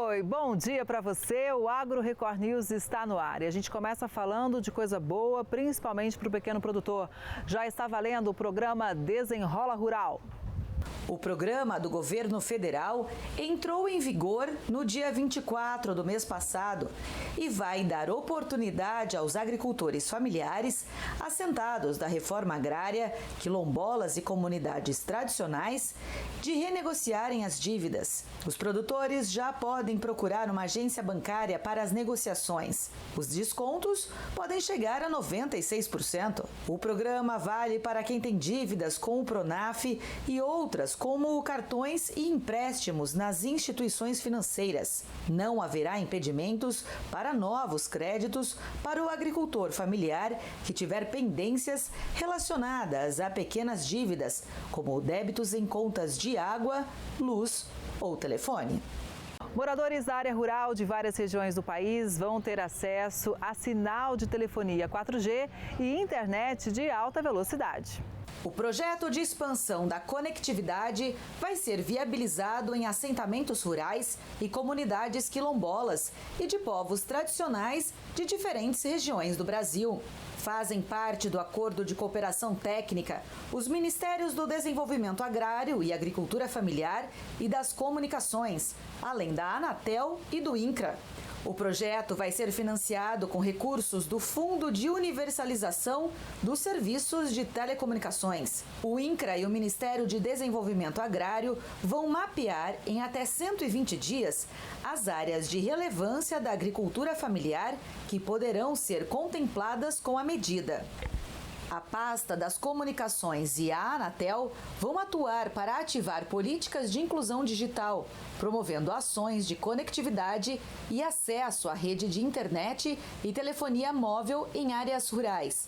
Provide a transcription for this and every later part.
Oi, bom dia para você. O Agro Record News está no ar e a gente começa falando de coisa boa, principalmente para o pequeno produtor. Já está valendo o programa Desenrola Rural. O programa do governo federal entrou em vigor no dia 24 do mês passado e vai dar oportunidade aos agricultores familiares assentados da reforma agrária, quilombolas e comunidades tradicionais de renegociarem as dívidas. Os produtores já podem procurar uma agência bancária para as negociações. Os descontos podem chegar a 96%. O programa vale para quem tem dívidas com o Pronaf e outras como cartões e empréstimos nas instituições financeiras. Não haverá impedimentos para novos créditos para o agricultor familiar que tiver pendências relacionadas a pequenas dívidas, como débitos em contas de água, luz ou telefone. Moradores da área rural de várias regiões do país vão ter acesso a sinal de telefonia 4G e internet de alta velocidade. O projeto de expansão da conectividade vai ser viabilizado em assentamentos rurais e comunidades quilombolas e de povos tradicionais de diferentes regiões do Brasil. Fazem parte do Acordo de Cooperação Técnica os Ministérios do Desenvolvimento Agrário e Agricultura Familiar e das Comunicações, além da Anatel e do INCRA. O projeto vai ser financiado com recursos do Fundo de Universalização dos Serviços de Telecomunicações. O INCRA e o Ministério de Desenvolvimento Agrário vão mapear em até 120 dias as áreas de relevância da agricultura familiar que poderão ser contempladas com a medida. A pasta das comunicações e a Anatel vão atuar para ativar políticas de inclusão digital, promovendo ações de conectividade e acesso à rede de internet e telefonia móvel em áreas rurais.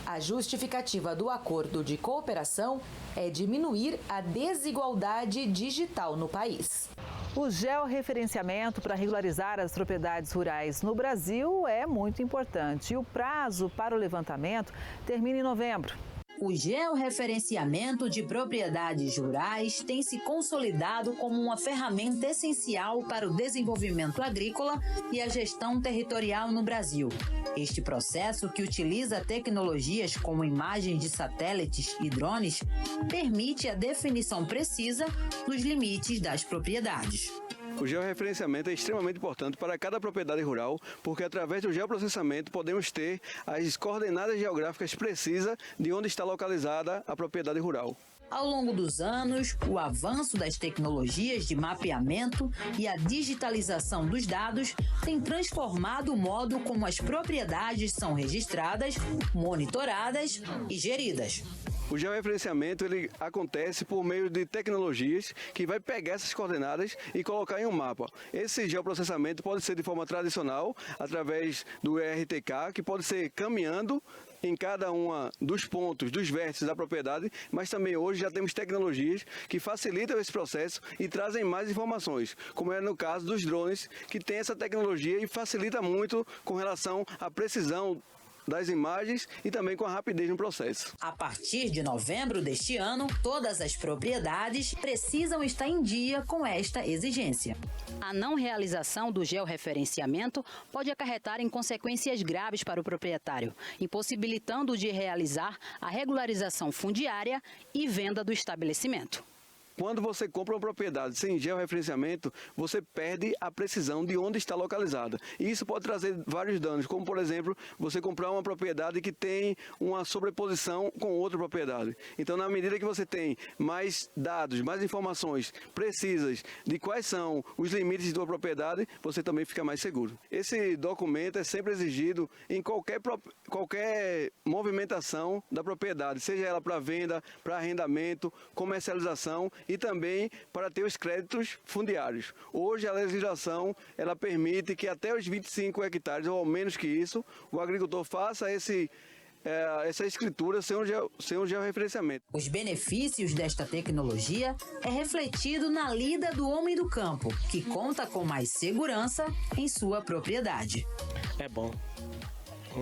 A justificativa do acordo de cooperação é diminuir a desigualdade digital no país. O georreferenciamento para regularizar as propriedades rurais no Brasil é muito importante e o prazo para o levantamento termina em novembro. O georreferenciamento de propriedades rurais tem se consolidado como uma ferramenta essencial para o desenvolvimento agrícola e a gestão territorial no Brasil. Este processo, que utiliza tecnologias como imagens de satélites e drones, permite a definição precisa dos limites das propriedades. O georreferenciamento é extremamente importante para cada propriedade rural, porque através do geoprocessamento podemos ter as coordenadas geográficas precisas de onde está localizada a propriedade rural. Ao longo dos anos, o avanço das tecnologias de mapeamento e a digitalização dos dados tem transformado o modo como as propriedades são registradas, monitoradas e geridas. O georreferenciamento ele acontece por meio de tecnologias que vai pegar essas coordenadas e colocar em um mapa. Esse geoprocessamento pode ser de forma tradicional, através do ERTK, que pode ser caminhando em cada um dos pontos, dos vértices da propriedade, mas também hoje já temos tecnologias que facilitam esse processo e trazem mais informações, como é no caso dos drones, que tem essa tecnologia e facilita muito com relação à precisão das imagens e também com a rapidez no processo. A partir de novembro deste ano, todas as propriedades precisam estar em dia com esta exigência. A não realização do georreferenciamento pode acarretar em consequências graves para o proprietário, impossibilitando de realizar a regularização fundiária e venda do estabelecimento. Quando você compra uma propriedade sem georreferenciamento, você perde a precisão de onde está localizada. E isso pode trazer vários danos, como por exemplo, você comprar uma propriedade que tem uma sobreposição com outra propriedade. Então, na medida que você tem mais dados, mais informações precisas de quais são os limites de sua propriedade, você também fica mais seguro. Esse documento é sempre exigido em qualquer movimentação da propriedade, seja ela para venda, para arrendamento, comercialização e também para ter os créditos fundiários. Hoje a legislação ela permite que até os 25 hectares ou menos que isso, o agricultor faça essa escritura sem um georreferenciamento. Os benefícios desta tecnologia é refletido na lida do homem do campo, que conta com mais segurança em sua propriedade. É bom.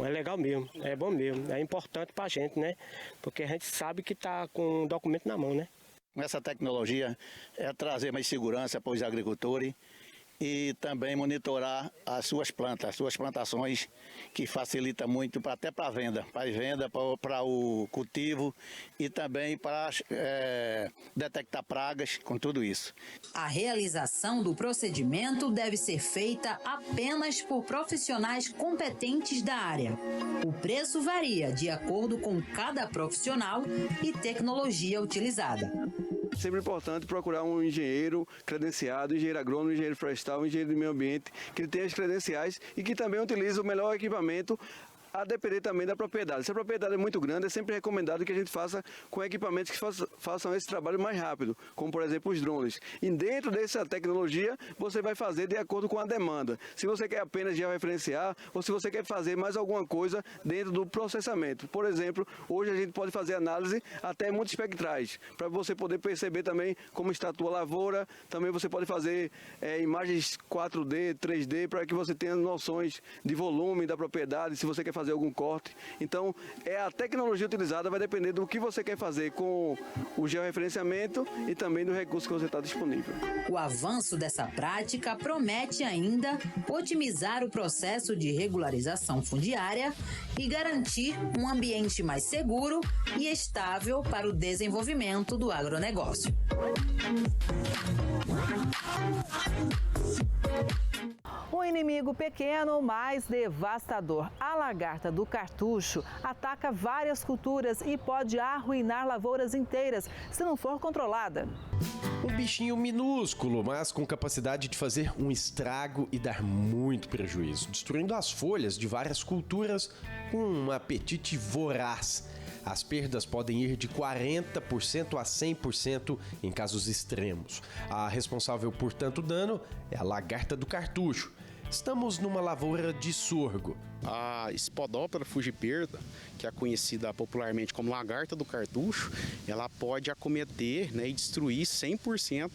É legal mesmo, é bom mesmo, é importante para a gente, né? Porque a gente sabe que está com o documento na mão, né? Essa tecnologia é trazer mais segurança para os agricultores e também monitorar as suas plantas, as suas plantações, que facilita muito até para a venda, para o cultivo e também para detectar pragas com tudo isso. A realização do procedimento deve ser feita apenas por profissionais competentes da área. O preço varia de acordo com cada profissional e tecnologia utilizada. Sempre importante procurar um engenheiro credenciado, engenheiro agrônomo, engenheiro florestal, engenheiro de meio ambiente, que ele tenha as credenciais e que também utilize o melhor equipamento, a depender também da propriedade. Se a propriedade é muito grande, é sempre recomendado que a gente faça com equipamentos que façam esse trabalho mais rápido, como por exemplo os drones. E dentro dessa tecnologia, você vai fazer de acordo com a demanda. Se você quer apenas georreferenciar ou se você quer fazer mais alguma coisa dentro do processamento. Por exemplo, hoje a gente pode fazer análise até multiespectrais, para você poder perceber também como está a tua lavoura. Também você pode fazer imagens 4D, 3D, para que você tenha noções de volume da propriedade, se você quer fazer algum corte. Então, a tecnologia utilizada vai depender do que você quer fazer com o georreferenciamento e também do recurso que você está disponível. O avanço dessa prática promete ainda otimizar o processo de regularização fundiária e garantir um ambiente mais seguro e estável para o desenvolvimento do agronegócio. Um inimigo pequeno, mas devastador. A lagarta do cartucho ataca várias culturas e pode arruinar lavouras inteiras se não for controlada. Um bichinho minúsculo, mas com capacidade de fazer um estrago e dar muito prejuízo, destruindo as folhas de várias culturas com um apetite voraz. As perdas podem ir de 40% a 100% em casos extremos. A responsável por tanto dano é a lagarta do cartucho. Estamos numa lavoura de sorgo. A Spodoptera fugiperda, que é conhecida popularmente como lagarta do cartucho, ela pode acometer, né, e destruir 100%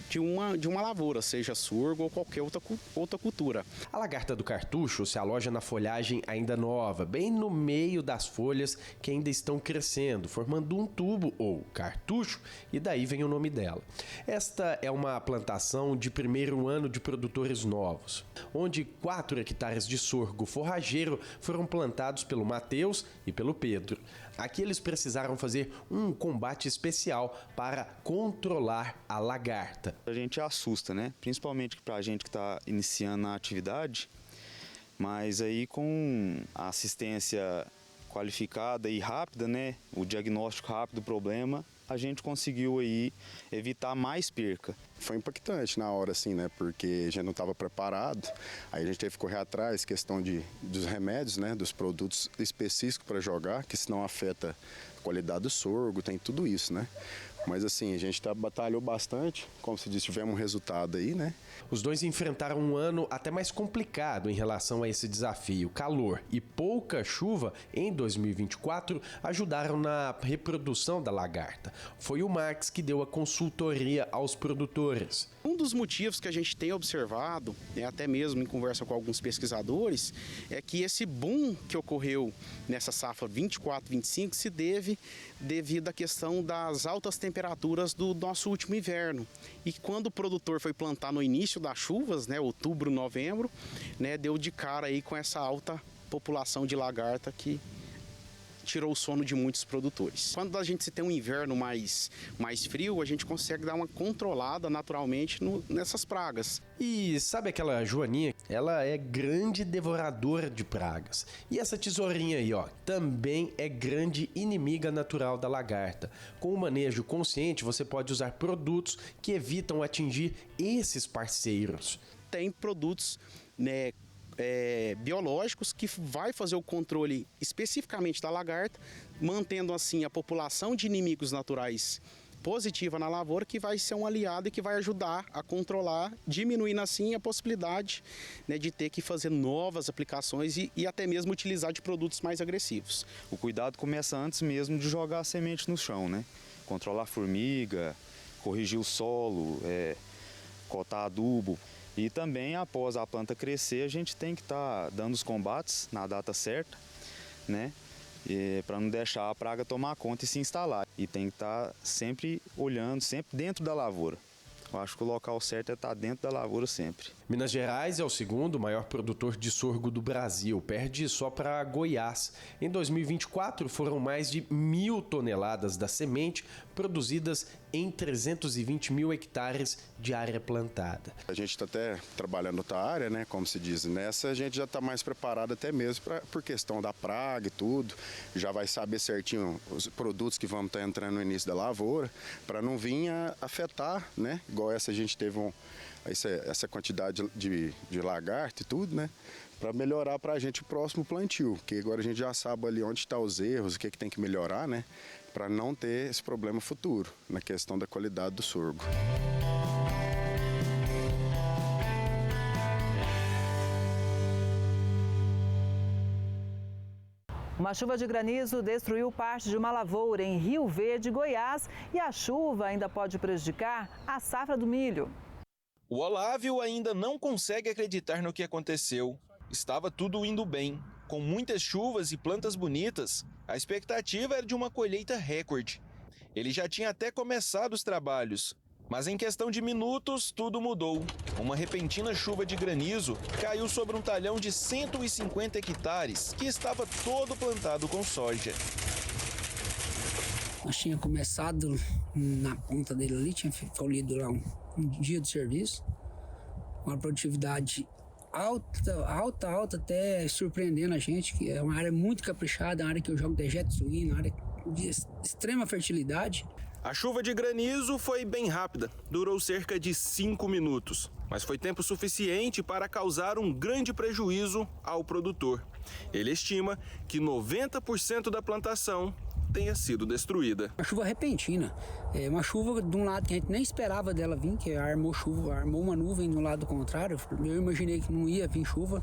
de uma lavoura, seja sorgo ou qualquer outra cultura. A lagarta do cartucho se aloja na folhagem ainda nova, bem no meio das folhas que ainda estão crescendo, formando um tubo ou cartucho, e daí vem o nome dela. Esta é uma plantação de primeiro ano de produtores novos, onde 4 hectares de sorgo forrageiro foram plantados pelo Matheus e pelo Pedro. Aqui eles precisaram fazer um combate especial para controlar a lagarta. A gente assusta, né? Principalmente para a gente que está iniciando a atividade, mas aí com a assistência qualificada e rápida, né? O diagnóstico rápido do problema, a gente conseguiu aí evitar mais perca. Foi impactante na hora, assim, né? Porque a gente não estava preparado. Aí a gente teve que correr atrás, questão dos remédios, né? Dos produtos específicos para jogar, que senão afeta a qualidade do sorgo, tem tudo isso, né? Mas assim, a gente batalhou bastante, como se disse, tivemos um resultado aí, né? Os dois enfrentaram um ano até mais complicado em relação a esse desafio. Calor e pouca chuva em 2024 ajudaram na reprodução da lagarta. Foi o Marx que deu a consultoria aos produtores. Um dos motivos que a gente tem observado, até mesmo em conversa com alguns pesquisadores, é que esse boom que ocorreu nessa safra 24-25 se devido à questão das altas temperaturas do nosso último inverno. E quando o produtor foi plantar no início das chuvas, né, outubro, novembro, né, deu de cara aí com essa alta população de lagarta que tirou o sono de muitos produtores. Quando a gente se tem um inverno mais frio, a gente consegue dar uma controlada naturalmente nessas pragas. E sabe aquela joaninha? Ela é grande devoradora de pragas. E essa tesourinha aí, ó, também é grande inimiga natural da lagarta. Com o manejo consciente, você pode usar produtos que evitam atingir esses parceiros. Tem produtos, né, biológicos que vai fazer o controle especificamente da lagarta, mantendo assim a população de inimigos naturais positiva na lavoura, que vai ser um aliado e que vai ajudar a controlar, diminuindo assim a possibilidade, né, de ter que fazer novas aplicações e até mesmo utilizar de produtos mais agressivos. O cuidado começa antes mesmo de jogar a semente no chão, né? Controlar a formiga, corrigir o solo, cotar adubo. E também, após a planta crescer, a gente tem que estar dando os combates na data certa, né? Para não deixar a praga tomar conta e se instalar. E tem que estar sempre olhando, sempre dentro da lavoura. Eu acho que o local certo é estar dentro da lavoura sempre. Minas Gerais é o segundo maior produtor de sorgo do Brasil, perde só para Goiás. Em 2024, foram mais de 1.000 toneladas da semente produzidas em 320 mil hectares de área plantada. A gente está até trabalhando outra área, né, como se diz. Nessa a gente já está mais preparado até mesmo por questão da praga e tudo. Já vai saber certinho os produtos que vamos estar entrando no início da lavoura, para não vir a afetar, né? Igual essa a gente teve essa quantidade de lagarto e tudo, né? Para melhorar para a gente o próximo plantio, porque agora a gente já sabe ali onde estão os erros, o que tem que melhorar, né? Para não ter esse problema futuro na questão da qualidade do sorgo. Uma chuva de granizo destruiu parte de uma lavoura em Rio Verde, Goiás, e a chuva ainda pode prejudicar a safra do milho. O Olávio ainda não consegue acreditar no que aconteceu. Estava tudo indo bem. Com muitas chuvas e plantas bonitas, a expectativa era de uma colheita recorde. Ele já tinha até começado os trabalhos, mas em questão de minutos tudo mudou. Uma repentina chuva de granizo caiu sobre um talhão de 150 hectares que estava todo plantado com soja. Nós tinha começado na ponta dele ali, tinha colhido lá um dia de serviço, uma produtividade alta, até surpreendendo a gente, que é uma área muito caprichada, uma área que eu jogo dejeto suíno, uma área de extrema fertilidade. A chuva de granizo foi bem rápida, durou cerca de 5 minutos, mas foi tempo suficiente para causar um grande prejuízo ao produtor. Ele estima que 90% da plantação tenha sido destruída. Uma chuva repentina, uma chuva de um lado que a gente nem esperava dela vir, que armou uma nuvem do lado contrário. Eu imaginei que não ia vir chuva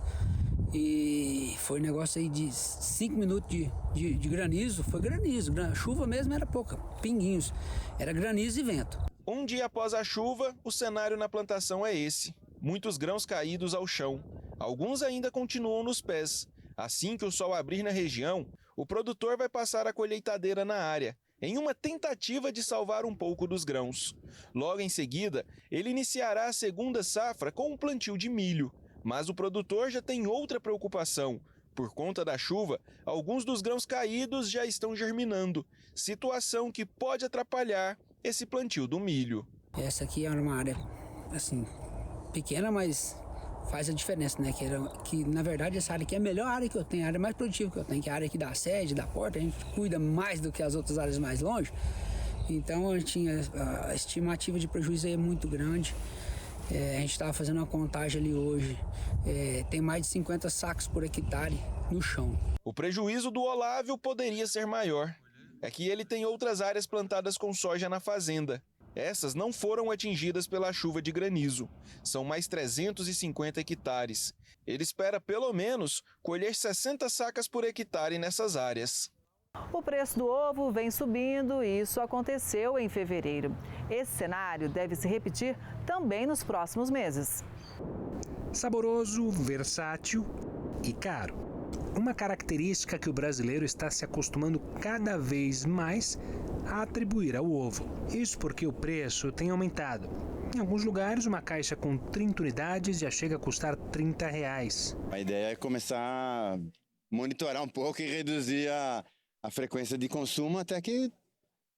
e foi um negócio aí de 5 minutos de granizo. Foi granizo, chuva mesmo era pouca, pinguinhos, era granizo e vento. Um dia após a chuva, o cenário na plantação é esse. Muitos grãos caídos ao chão, alguns ainda continuam nos pés. Assim que o sol abrir na região, o produtor vai passar a colheitadeira na área, em uma tentativa de salvar um pouco dos grãos. Logo em seguida, ele iniciará a segunda safra com um plantio de milho. Mas o produtor já tem outra preocupação. Por conta da chuva, alguns dos grãos caídos já estão germinando, situação que pode atrapalhar esse plantio do milho. Essa aqui é uma área, assim, pequena, mas faz a diferença, né? Que na verdade essa área aqui é a melhor área que eu tenho, a área mais produtiva que eu tenho, que é a área aqui da sede, da porta, a gente cuida mais do que as outras áreas mais longe. Então a estimativa de prejuízo aí é muito grande. A gente estava fazendo uma contagem ali hoje, tem mais de 50 sacos por hectare no chão. O prejuízo do Olávio poderia ser maior. É que ele tem outras áreas plantadas com soja na fazenda. Essas não foram atingidas pela chuva de granizo. São mais 350 hectares. Ele espera, pelo menos, colher 60 sacas por hectare nessas áreas. O preço do ovo vem subindo e isso aconteceu em fevereiro. Esse cenário deve se repetir também nos próximos meses. Saboroso, versátil e caro. Uma característica que o brasileiro está se acostumando cada vez mais a atribuir ao ovo. Isso porque o preço tem aumentado. Em alguns lugares, uma caixa com 30 unidades já chega a custar R$30. A ideia é começar a monitorar um pouco e reduzir a frequência de consumo até que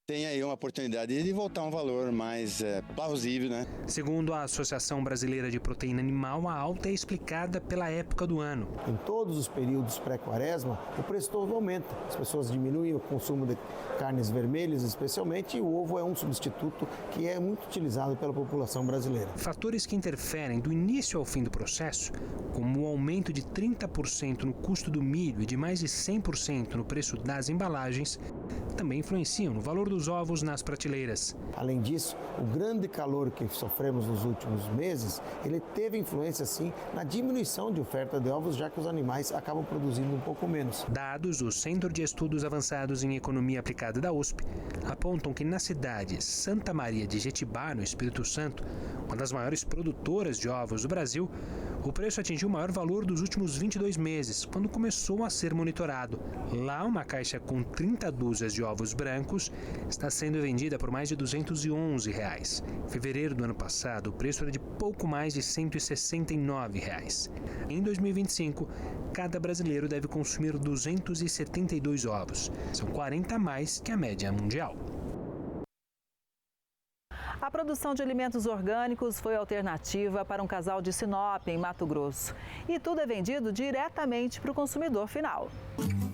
tenha aí uma oportunidade de voltar a um valor mais plausível, né? Segundo a Associação Brasileira de Proteína Animal, a alta é explicada pela época do ano. Em todos os períodos pré-quaresma, o preço do ovo aumenta. As pessoas diminuem o consumo de carnes vermelhas, especialmente, e o ovo é um substituto que é muito utilizado pela população brasileira. Fatores que interferem do início ao fim do processo, como o aumento de 30% no custo do milho e de mais de 100% no preço das embalagens, também influenciam no valor dos ovos nas prateleiras. Além disso, o grande calor que sofremos nos últimos meses, ele teve influência, sim, na diminuição de oferta de ovos, já que os animais acabam produzindo um pouco menos. Dados do Centro de Estudos Avançados em Economia Aplicada da USP apontam que na cidade Santa Maria de Jetibá, no Espírito Santo, uma das maiores produtoras de ovos do Brasil, o preço atingiu o maior valor dos últimos 22 meses, quando começou a ser monitorado. Lá, uma caixa com 30 dúzias de ovos brancos está sendo vendida por mais de R$ 211. Em fevereiro do ano passado, o preço era de pouco mais de R$ 169. Em 2025, cada brasileiro deve consumir 272 ovos. São 40 a mais que a média mundial. A produção de alimentos orgânicos foi alternativa para um casal de Sinop, em Mato Grosso. E tudo é vendido diretamente para o consumidor final.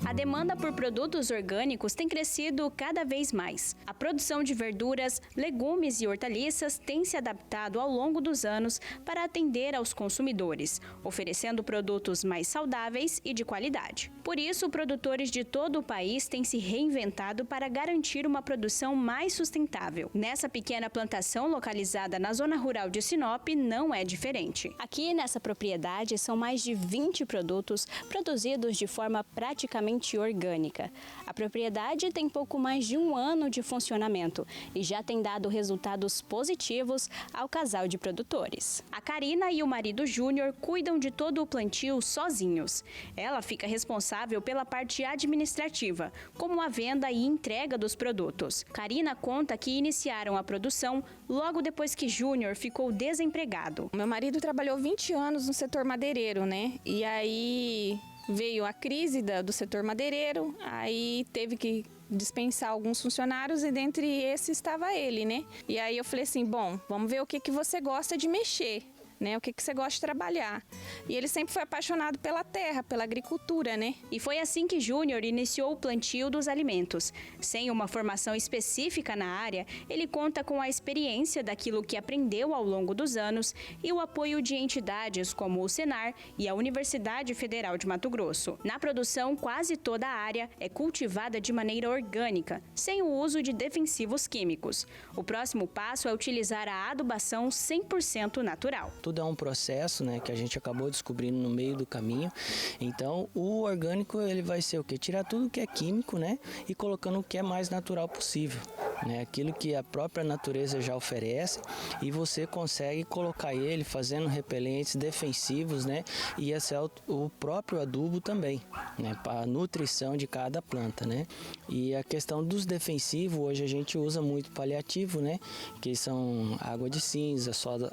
A demanda por produtos orgânicos tem crescido cada vez mais. A produção de verduras, legumes e hortaliças tem se adaptado ao longo dos anos para atender aos consumidores, oferecendo produtos mais saudáveis e de qualidade. Por isso, produtores de todo o país têm se reinventado para garantir uma produção mais sustentável. Nessa pequena plantação localizada na zona rural de Sinop, não é diferente. Aqui nessa propriedade são mais de 20 produtos produzidos de forma praticamente orgânica. A propriedade tem pouco mais de 1 ano de funcionamento e já tem dado resultados positivos ao casal de produtores. A Karina e o marido Júnior cuidam de todo o plantio sozinhos. Ela fica responsável pela parte administrativa, como a venda e entrega dos produtos. Karina conta que iniciaram a produção logo depois que Júnior ficou desempregado. Meu marido trabalhou 20 anos no setor madeireiro, né? E aí veio a crise do setor madeireiro, aí teve que dispensar alguns funcionários e dentre esses estava ele, né? E aí eu falei assim, bom, vamos ver o que você gosta de mexer, né? O que você gosta de trabalhar. E ele sempre foi apaixonado pela terra, pela agricultura, né? E foi assim que Júnior iniciou o plantio dos alimentos. Sem uma formação específica na área, ele conta com a experiência daquilo que aprendeu ao longo dos anos e o apoio de entidades como o Senar e a Universidade Federal de Mato Grosso. Na produção, quase toda a área é cultivada de maneira orgânica, sem o uso de defensivos químicos. O próximo passo é utilizar a adubação 100% natural. Tudo é um processo, né, que a gente acabou descobrindo no meio do caminho. Então, o orgânico ele vai ser o quê? Tirar tudo que é químico, né, e colocando o que é mais natural possível, né? Aquilo que a própria natureza já oferece e você consegue colocar ele fazendo repelentes defensivos, né, e esse é o próprio adubo também, né, para a nutrição de cada planta, né? E a questão dos defensivos, hoje a gente usa muito paliativo, né, que são água de cinza, soda,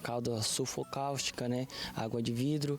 calda sulfocáustica, né? Água de vidro,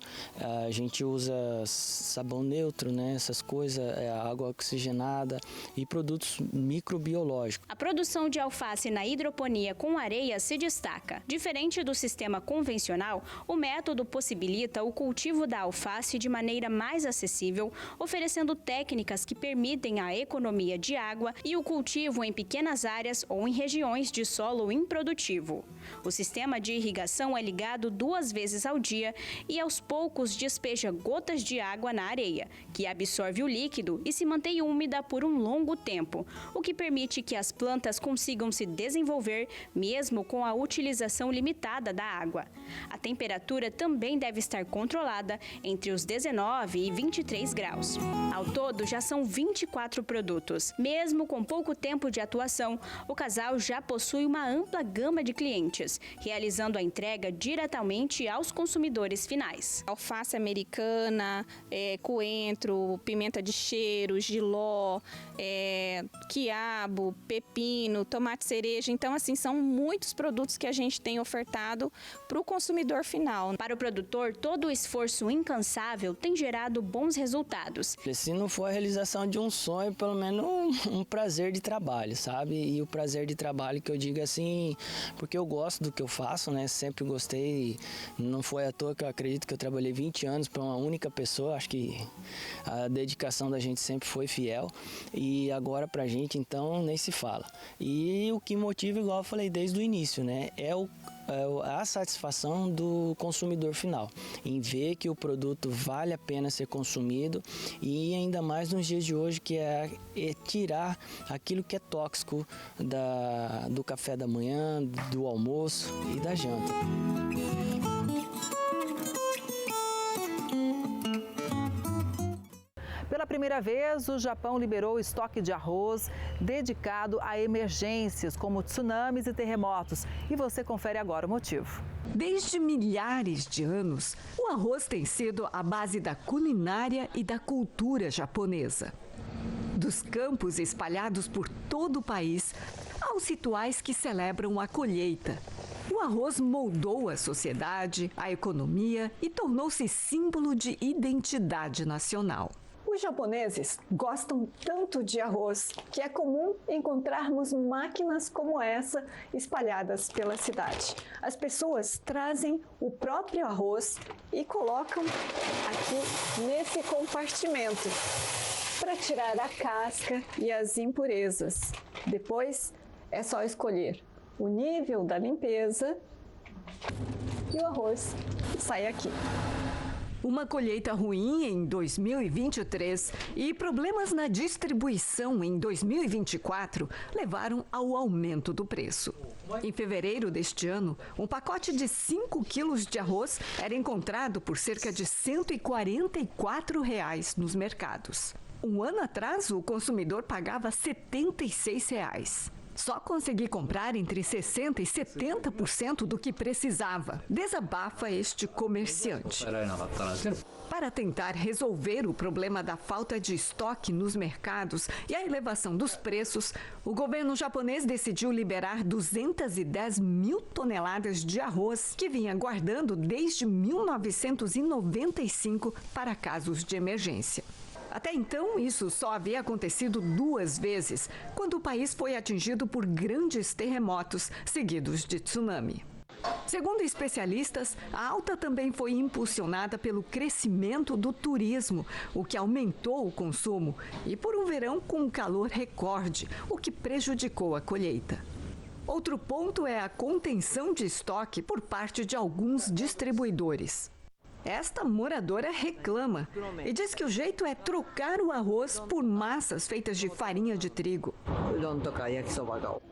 a gente usa sabão neutro, né? Essas coisas, água oxigenada e produtos microbiológicos. A produção de alface na hidroponia com areia se destaca. Diferente do sistema convencional, o método possibilita o cultivo da alface de maneira mais acessível, oferecendo técnicas que permitem a economia de água e o cultivo em pequenas áreas ou em regiões de solo improdutivo. O sistema de irrigação é ligado 2 vezes ao dia e aos poucos despeja gotas de água na areia, que absorve o líquido e se mantém úmida por um longo tempo, o que permite que as plantas consigam se desenvolver mesmo com a utilização limitada da água. A temperatura também deve estar controlada entre os 19 e 23 graus. Ao todo, já são 24 produtos. Mesmo com pouco tempo de atuação, o casal já possui uma ampla gama de clientes, realizando a entrega diretamente aos consumidores finais. Alface americana, coentro, pimenta de cheiro, jiló, quiabo, pepino, tomate cereja. Então, assim, são muitos produtos que a gente tem ofertado para o consumidor final. Para o produtor, todo o esforço incansável tem gerado bons resultados. Se não for a realização de um sonho, pelo menos um prazer de trabalho, sabe? E o prazer de trabalho que eu digo assim, porque eu gosto do que eu faço, né? Sempre gostei, não foi à toa que eu acredito que eu trabalhei 20 anos para uma única pessoa, acho que a dedicação da gente sempre foi fiel e agora pra gente, então, nem se fala. E o que motiva, igual eu falei desde o início, né? É a satisfação do consumidor final, em ver que o produto vale a pena ser consumido e ainda mais nos dias de hoje, que é tirar aquilo que é tóxico do café da manhã, do almoço e da janta. Pela primeira vez, o Japão liberou estoque de arroz dedicado a emergências como tsunamis e terremotos. E você confere agora o motivo. Desde milhares de anos, o arroz tem sido a base da culinária e da cultura japonesa. Dos campos espalhados por todo o país, aos rituais que celebram a colheita. O arroz moldou a sociedade, a economia e tornou-se símbolo de identidade nacional. Os japoneses gostam tanto de arroz que é comum encontrarmos máquinas como essa espalhadas pela cidade. As pessoas trazem o próprio arroz e colocam aqui nesse compartimento para tirar a casca e as impurezas. Depois é só escolher o nível da limpeza e o arroz sai aqui. Uma colheita ruim em 2023 e problemas na distribuição em 2024 levaram ao aumento do preço. Em fevereiro deste ano, um pacote de 5 quilos de arroz era encontrado por cerca de R$ 144 nos mercados. Um ano atrás, o consumidor pagava R$ 76. Só consegui comprar entre 60% e 70% do que precisava. Desabafa este comerciante. Para tentar resolver o problema da falta de estoque nos mercados e a elevação dos preços, o governo japonês decidiu liberar 210 mil toneladas de arroz que vinha guardando desde 1995 para casos de emergência. Até então, isso só havia acontecido 2 vezes, quando o país foi atingido por grandes terremotos seguidos de tsunami. Segundo especialistas, a alta também foi impulsionada pelo crescimento do turismo, o que aumentou o consumo, e por um verão com calor recorde, o que prejudicou a colheita. Outro ponto é a contenção de estoque por parte de alguns distribuidores. Esta moradora reclama e diz que o jeito é trocar o arroz por massas feitas de farinha de trigo.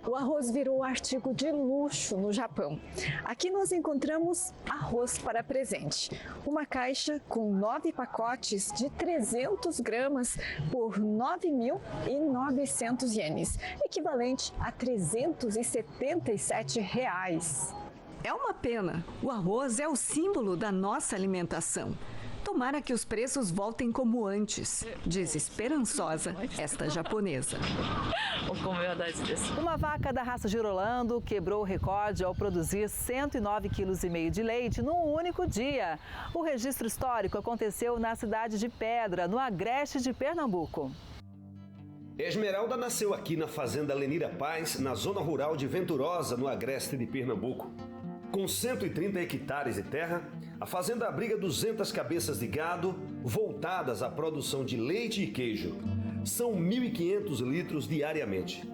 O arroz virou artigo de luxo no Japão. Aqui nós encontramos arroz para presente. Uma caixa com 9 pacotes de 300 gramas por 9.900 ienes, equivalente a R$ 377. É uma pena. O arroz é o símbolo da nossa alimentação. Tomara que os preços voltem como antes, diz esperançosa esta japonesa. Uma vaca da raça Girolando quebrou o recorde ao produzir 109,5 kg de leite num único dia. O registro histórico aconteceu na cidade de Pedra, no agreste de Pernambuco. Esmeralda nasceu aqui na fazenda Lenira Paz, na zona rural de Venturosa, no agreste de Pernambuco. Com 130 hectares de terra, a fazenda abriga 200 cabeças de gado voltadas à produção de leite e queijo. São 1.500 litros diariamente.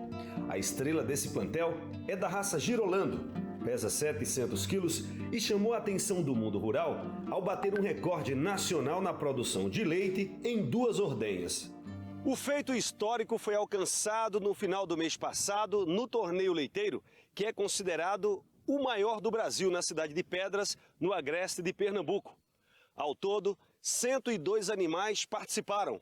A estrela desse plantel é da raça Girolando, pesa 700 quilos e chamou a atenção do mundo rural ao bater um recorde nacional na produção de leite em 2 ordenhas. O feito histórico foi alcançado no final do mês passado no torneio leiteiro, que é considerado o maior do Brasil na cidade de Pedras, no agreste de Pernambuco. Ao todo, 102 animais participaram,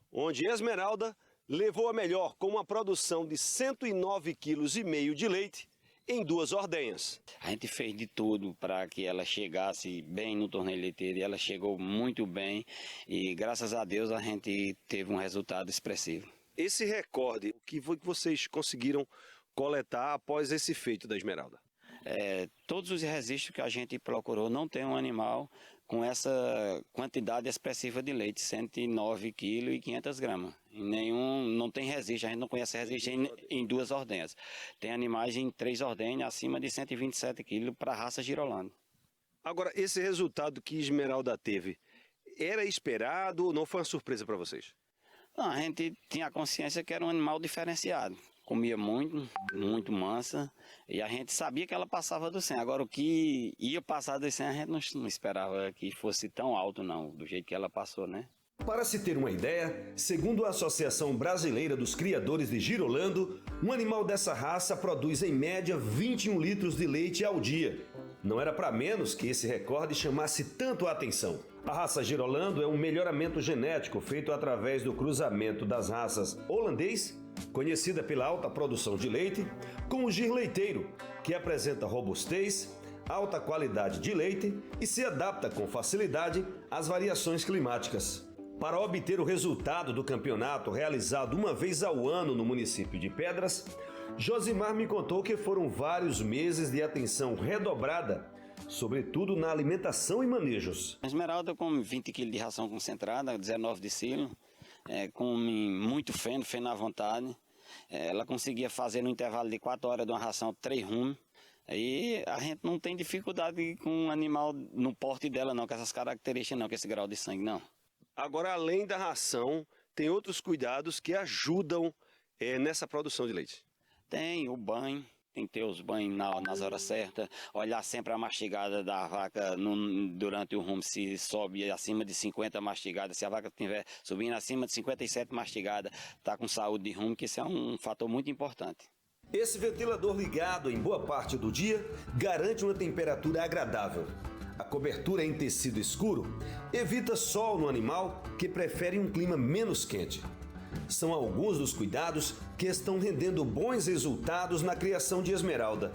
onde Esmeralda levou a melhor com uma produção de 109,5 kg de leite em 2 ordenhas. A gente fez de tudo para que ela chegasse bem no torneio leiteiro e ela chegou muito bem e graças a Deus a gente teve um resultado expressivo. Esse recorde, o que foi que vocês conseguiram coletar após esse feito da Esmeralda? Todos os registros que a gente procurou não tem um animal com essa quantidade expressiva de leite, 109 kg e 500 gramas. Não tem registro, a gente não conhece registro em 2 ordenhas. Tem animais em 3 ordenhas acima de 127 kg para a raça Girolando. Agora, esse resultado que Esmeralda teve, era esperado ou não foi uma surpresa para vocês? Não, a gente tinha a consciência que era um animal diferenciado. Comia muito mansa, e a gente sabia que ela passava do 100. Agora, o que ia passar do 100, a gente não esperava que fosse tão alto, não, do jeito que ela passou, né? Para se ter uma ideia, segundo a Associação Brasileira dos Criadores de Girolando, um animal dessa raça produz em média 21 litros de leite ao dia. Não era para menos que esse recorde chamasse tanto a atenção. A raça Girolando é um melhoramento genético feito através do cruzamento das raças holandês, conhecida pela alta produção de leite, com o Gir leiteiro, que apresenta robustez, alta qualidade de leite e se adapta com facilidade às variações climáticas. Para obter o resultado do campeonato realizado uma vez ao ano no município de Pedras, Josimar me contou que foram vários meses de atenção redobrada, sobretudo na alimentação e manejos. A Esmeralda come 20 kg de ração concentrada, 19 de silo, come muito feno à vontade. Ela conseguia fazer no intervalo de 4 horas de uma ração 3 rumos. Aí a gente não tem dificuldade com um animal no porte dela não, com essas características não, com esse grau de sangue não. Agora, além da ração, tem outros cuidados que ajudam nessa produção de leite? Tem o banho, tem que ter os banhos nas horas certas, olhar sempre a mastigada da vaca durante o rumo, se sobe acima de 50 mastigadas, se a vaca estiver subindo acima de 57 mastigadas, está com saúde de rumo, que isso é um fator muito importante. Esse ventilador ligado em boa parte do dia garante uma temperatura agradável. A cobertura em tecido escuro evita sol no animal, que prefere um clima menos quente. São alguns dos cuidados que estão rendendo bons resultados na criação de esmeralda.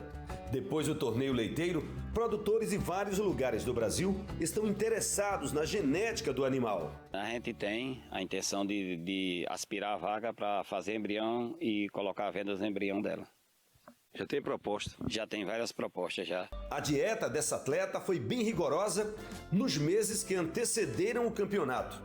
Depois do torneio leiteiro, produtores de vários lugares do Brasil estão interessados na genética do animal. A gente tem a intenção de aspirar a vaca para fazer embrião e colocar à venda os embrião dela. Já tem proposta? Já tem várias propostas já. A dieta dessa atleta foi bem rigorosa nos meses que antecederam o campeonato.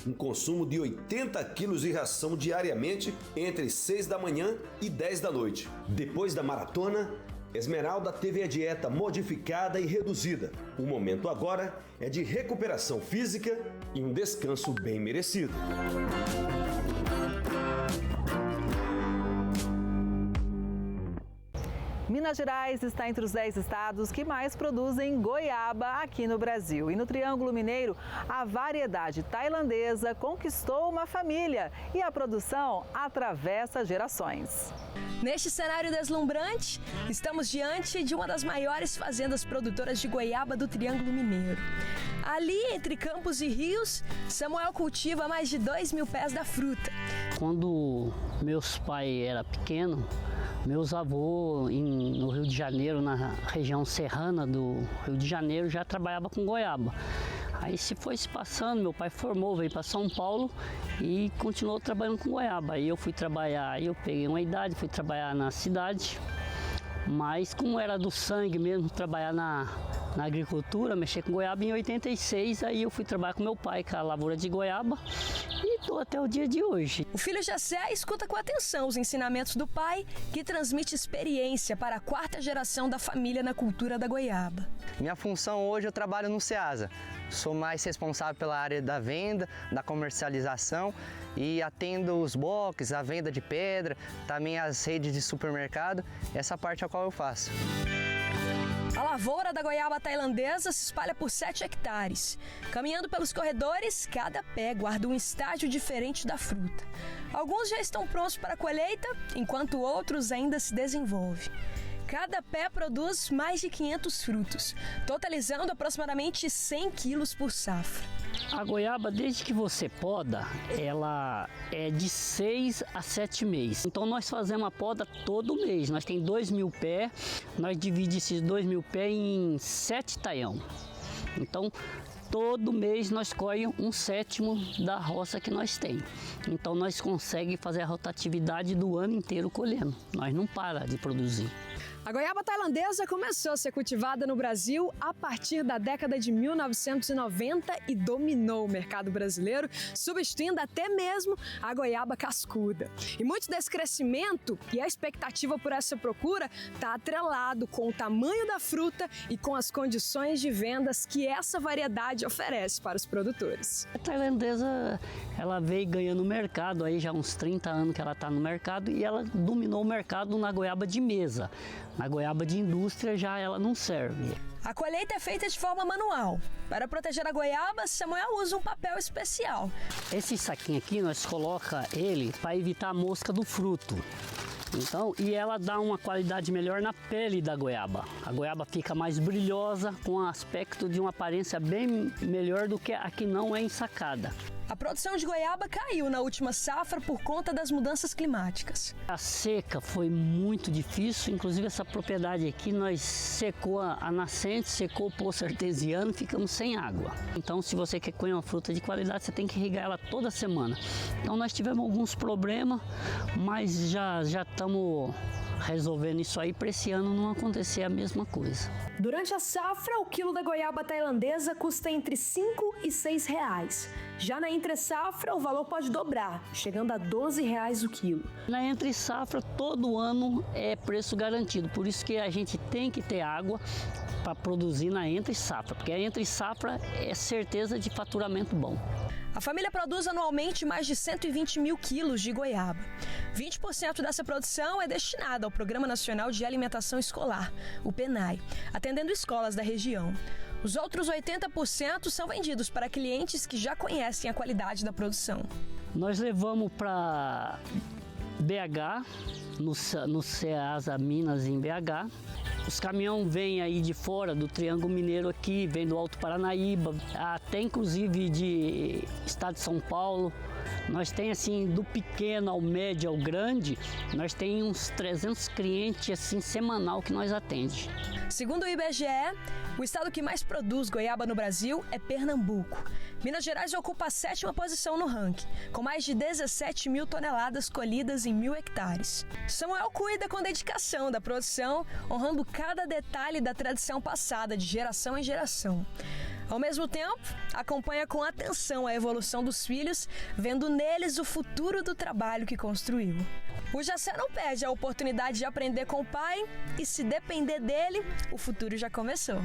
Um consumo de 80 quilos de ração diariamente entre 6 da manhã e 10 da noite. Depois da maratona, Esmeralda teve a dieta modificada e reduzida. O momento agora é de recuperação física e um descanso bem merecido. Minas Gerais está entre os 10 estados que mais produzem goiaba aqui no Brasil. E no Triângulo Mineiro, a variedade tailandesa conquistou uma família e a produção atravessa gerações. Neste cenário deslumbrante, estamos diante de uma das maiores fazendas produtoras de goiaba do Triângulo Mineiro. Ali, entre campos e rios, Samuel cultiva mais de 2.000 pés da fruta. Quando meus pais eram pequenos, meus avôs no Rio de Janeiro, na região serrana do Rio de Janeiro, já trabalhava com goiaba. Aí se passando, meu pai formou, veio para São Paulo e continuou trabalhando com goiaba. Aí eu fui trabalhar, eu peguei uma idade, fui trabalhar na cidade, mas como era do sangue mesmo, trabalhar na agricultura, mexer com goiaba, em 86, aí eu fui trabalhar com meu pai, com a lavoura de goiaba, e estou até o dia de hoje. O filho Jessé escuta com atenção os ensinamentos do pai, que transmite experiência para a 4ª geração da família na cultura da goiaba. Minha função hoje, eu trabalho no Ceasa. Sou mais responsável pela área da venda, da comercialização e atendo os boxes, a venda de pedra, também as redes de supermercado, essa parte é a qual eu faço. A lavoura da goiaba tailandesa se espalha por 7 hectares. Caminhando pelos corredores, cada pé guarda um estágio diferente da fruta. Alguns já estão prontos para a colheita, enquanto outros ainda se desenvolvem. Cada pé produz mais de 500 frutos, totalizando aproximadamente 100 quilos por safra. A goiaba, desde que você poda, ela é de 6 a 7 meses. Então nós fazemos a poda todo mês. Nós tem 2.000 pés, nós dividimos esses 2.000 pés em 7 taião. Então todo mês nós colhemos 1/7 da roça que nós temos. Então nós conseguimos fazer a rotatividade do ano inteiro colhendo. Nós não paramos de produzir. A goiaba tailandesa começou a ser cultivada no Brasil a partir da década de 1990 e dominou o mercado brasileiro, substituindo até mesmo a goiaba cascuda. E muito desse crescimento e a expectativa por essa procura está atrelado com o tamanho da fruta e com as condições de vendas que essa variedade oferece para os produtores. A tailandesa, ela veio ganhando mercado, aí já há uns 30 anos que ela está no mercado, e ela dominou o mercado na goiaba de mesa. Na goiaba de indústria já ela não serve. A colheita é feita de forma manual. Para proteger a goiaba, Samuel usa um papel especial. Esse saquinho aqui, nós coloca ele para evitar a mosca do fruto. Então, e ela dá uma qualidade melhor na pele da goiaba. A goiaba fica mais brilhosa, com um aspecto de uma aparência bem melhor do que a que não é ensacada. A produção de goiaba caiu na última safra por conta das mudanças climáticas. A seca foi muito difícil, inclusive essa propriedade aqui nós secou a nascente, secou o poço artesiano, ficamos sem água. Então, se você quer colher uma fruta de qualidade, você tem que irrigar ela toda semana. Então, nós tivemos alguns problemas, mas já estamos resolvendo isso aí para esse ano não acontecer a mesma coisa. Durante a safra, o quilo da goiaba tailandesa custa entre R$ 5 e R$ 6 reais. Já na entre-safra, o valor pode dobrar, chegando a R$ 12 reais o quilo. Na entre-safra, todo ano é preço garantido, por isso que a gente tem que ter água para produzir na entre-safra, porque a entre-safra é certeza de faturamento bom. A família produz anualmente mais de 120 mil quilos de goiaba. 20% dessa produção é destinada ao Programa Nacional de Alimentação Escolar, o PNAE, atendendo escolas da região. Os outros 80% são vendidos para clientes que já conhecem a qualidade da produção. Nós levamos para BH, no Ceasa Minas em BH. Os caminhões vêm aí de fora do Triângulo Mineiro aqui, vêm do Alto Paranaíba, até inclusive de estado de São Paulo. Nós tem assim, do pequeno ao médio ao grande, nós tem uns 300 clientes assim semanal que nós atende. Segundo o IBGE, o estado que mais produz goiaba no Brasil é Pernambuco. Minas Gerais ocupa a 7ª posição no ranking, com mais de 17 mil toneladas colhidas em 1.000 hectares. Samuel cuida com dedicação da produção, honrando cada detalhe da tradição passada de geração em geração. Ao mesmo tempo, acompanha com atenção a evolução dos filhos, vendo neles o futuro do trabalho que construiu. O Jacé não perde a oportunidade de aprender com o pai e, se depender dele, o futuro já começou.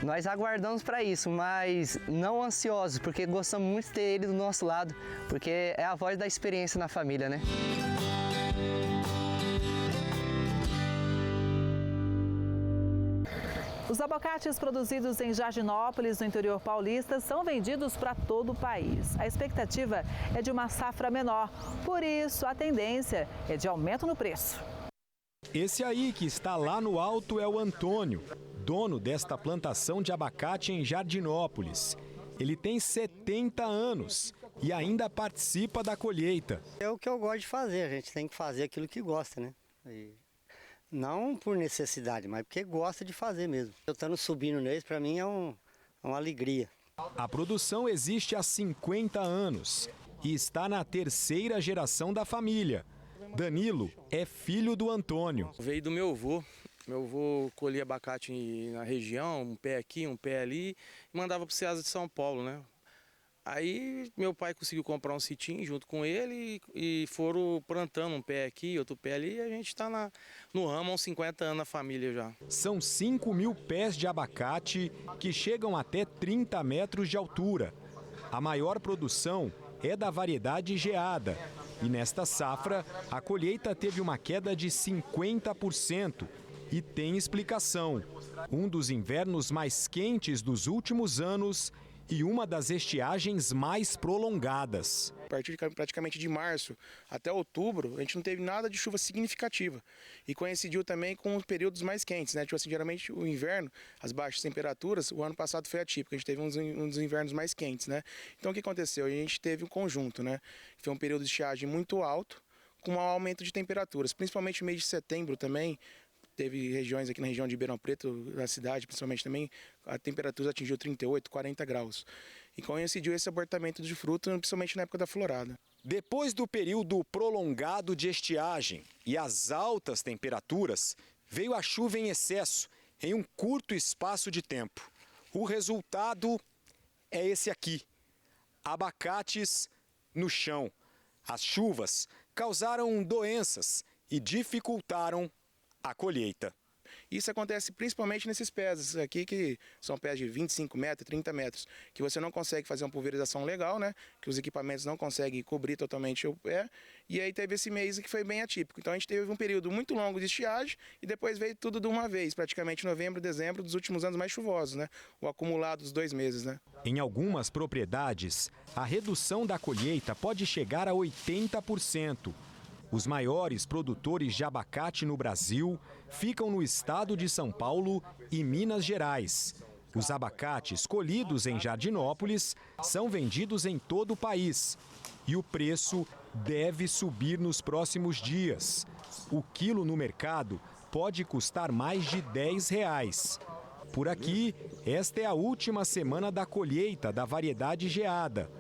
Nós aguardamos para isso, mas não ansiosos, porque gostamos muito de ter ele do nosso lado, porque é a voz da experiência na família, né? Os abacates produzidos em Jardinópolis, no interior paulista, são vendidos para todo o país. A expectativa é de uma safra menor, por isso a tendência é de aumento no preço. Esse aí que está lá no alto é o Antônio, dono desta plantação de abacate em Jardinópolis. Ele tem 70 anos e ainda participa da colheita. É o que eu gosto de fazer, a gente tem que fazer aquilo que gosta, né? Não por necessidade, mas porque gosta de fazer mesmo. Eu estando subindo neles, para mim é uma alegria. A produção existe há 50 anos e está na 3ª geração da família. Danilo é filho do Antônio. Veio do meu avô. Meu avô colhia abacate na região, um pé aqui, um pé ali, e mandava para o Ceasa de São Paulo, né? Aí meu pai conseguiu comprar um sitinho junto com ele e foram plantando um pé aqui, outro pé ali, e a gente está no ramo há uns 50 anos na família já. São 5 mil pés de abacate que chegam até 30 metros de altura. A maior produção é da variedade geada. E nesta safra, a colheita teve uma queda de 50%. E tem explicação. Um dos invernos mais quentes dos últimos anos e uma das estiagens mais prolongadas. A partir de praticamente de março até outubro, a gente não teve nada de chuva significativa. E coincidiu também com os períodos mais quentes, né? Tipo assim, geralmente o inverno, as baixas temperaturas, o ano passado foi atípico, a gente teve um dos invernos mais quentes, né? Então o que aconteceu? A gente teve um conjunto, né? Foi um período de estiagem muito alto, com um aumento de temperaturas, principalmente no mês de setembro também. Teve regiões aqui na região de Ribeirão Preto, da cidade, principalmente também, a temperatura atingiu 38, 40 graus. E coincidiu esse abortamento de fruta, principalmente na época da florada. Depois do período prolongado de estiagem e as altas temperaturas, veio a chuva em excesso, em um curto espaço de tempo. O resultado é esse aqui: abacates no chão. As chuvas causaram doenças e dificultaram a colheita. Isso acontece principalmente nesses pés aqui, que são pés de 25 metros, 30 metros, que você não consegue fazer uma pulverização legal, né? Que os equipamentos não conseguem cobrir totalmente o pé. E aí teve esse mês que foi bem atípico. Então a gente teve um período muito longo de estiagem e depois veio tudo de uma vez, praticamente novembro, dezembro, dos últimos anos mais chuvosos, né? O acumulado dos 2 meses, né? Em algumas propriedades, a redução da colheita pode chegar a 80%. Os maiores produtores de abacate no Brasil ficam no estado de São Paulo e Minas Gerais. Os abacates colhidos em Jardinópolis são vendidos em todo o país. E o preço deve subir nos próximos dias. O quilo no mercado pode custar mais de R$10. Por aqui, esta é a última semana da colheita da variedade geada.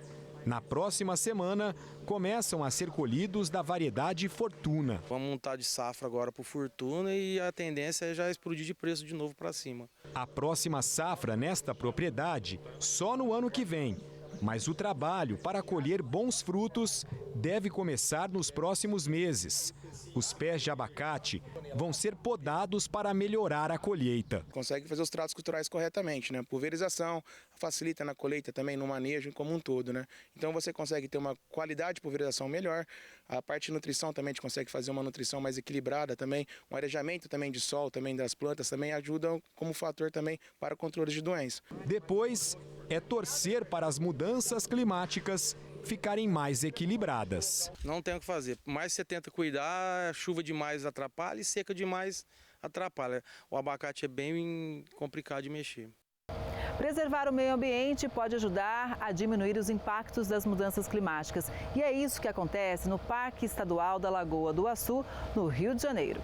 Na próxima semana, começam a ser colhidos da variedade Fortuna. Vamos montar de safra agora para o Fortuna e a tendência é já explodir de preço de novo para cima. A próxima safra nesta propriedade só no ano que vem. Mas o trabalho para colher bons frutos deve começar nos próximos meses. Os pés de abacate vão ser podados para melhorar a colheita. Consegue fazer os tratos culturais corretamente, né? Pulverização facilita na colheita também, no manejo como um todo, né? Então você consegue ter uma qualidade de pulverização melhor. A parte de nutrição também a gente consegue fazer uma nutrição mais equilibrada também. Um arejamento também de sol, também das plantas, também ajuda como fator também para o controle de doenças. Depois é torcer para as mudanças climáticas ficarem mais equilibradas. Não tem o que fazer. Mais você tenta cuidar, chuva demais atrapalha e seca demais atrapalha. O abacate é bem complicado de mexer. Preservar o meio ambiente pode ajudar a diminuir os impactos das mudanças climáticas. E é isso que acontece no Parque Estadual da Lagoa do Açu, no Rio de Janeiro.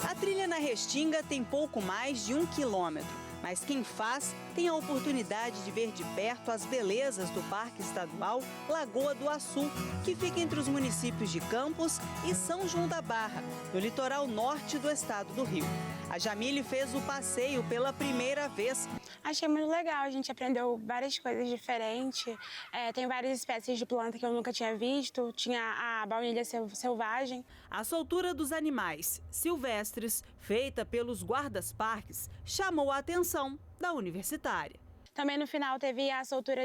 A trilha na Restinga tem pouco mais de 1 quilômetro, mas quem faz tem a oportunidade de ver de perto as belezas do Parque Estadual Lagoa do Açu, que fica entre os municípios de Campos e São João da Barra, no litoral norte do estado do Rio. A Jamile fez o passeio pela primeira vez. Achei muito legal, a gente aprendeu várias coisas diferentes, tem várias espécies de planta que eu nunca tinha visto, tinha a baunilha selvagem. A soltura dos animais silvestres, feita pelos guardas-parques, chamou a atenção da universitária. Também no final teve a soltura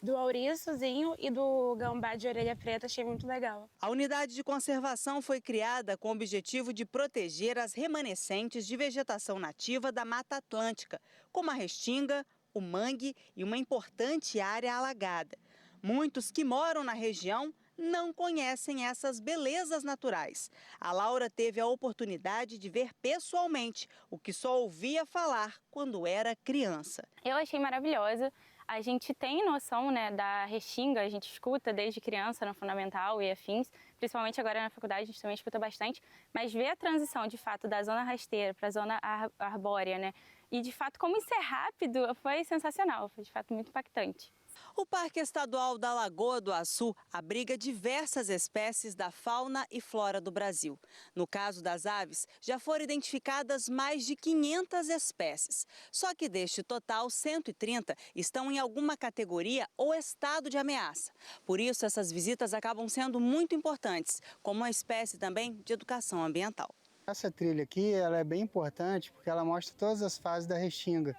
do ouriçozinho e do gambá de orelha preta, achei muito legal. A unidade de conservação foi criada com o objetivo de proteger as remanescentes de vegetação nativa da Mata Atlântica, como a restinga, o mangue e uma importante área alagada. Muitos que moram na região não conhecem essas belezas naturais. A Laura teve a oportunidade de ver pessoalmente o que só ouvia falar quando era criança. Eu achei maravilhosa. A gente tem noção, né, da restinga, a gente escuta desde criança no fundamental e afins, principalmente agora na faculdade a gente também escuta bastante, mas ver a transição de fato da zona rasteira para a zona arbórea, né, e de fato como isso é rápido, foi sensacional, foi de fato muito impactante. O Parque Estadual da Lagoa do Açu abriga diversas espécies da fauna e flora do Brasil. No caso das aves, já foram identificadas mais de 500 espécies. Só que deste total, 130 estão em alguma categoria ou estado de ameaça. Por isso, essas visitas acabam sendo muito importantes, como uma espécie também de educação ambiental. Essa trilha aqui ela é bem importante porque ela mostra todas as fases da restinga.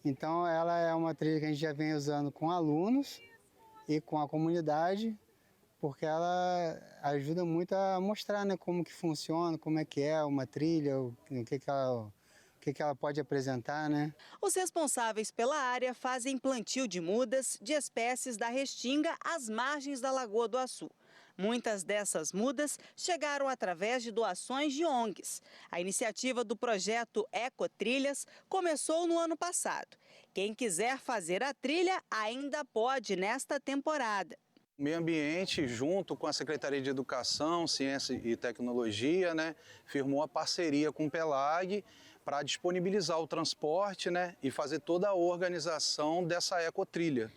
Então, ela é uma trilha que a gente já vem usando com alunos e com a comunidade, porque ela ajuda muito a mostrar, né, como que funciona, como é que é uma trilha, o que ela pode apresentar, né? Os responsáveis pela área fazem plantio de mudas de espécies da restinga às margens da Lagoa do Açu. Muitas dessas mudas chegaram através de doações de ONGs. A iniciativa do projeto Ecotrilhas começou no ano passado. Quem quiser fazer a trilha ainda pode nesta temporada. O meio ambiente, junto com a Secretaria de Educação, Ciência e Tecnologia, né, firmou a parceria com o Pelag para disponibilizar o transporte, né, e fazer toda a organização dessa ecotrilha,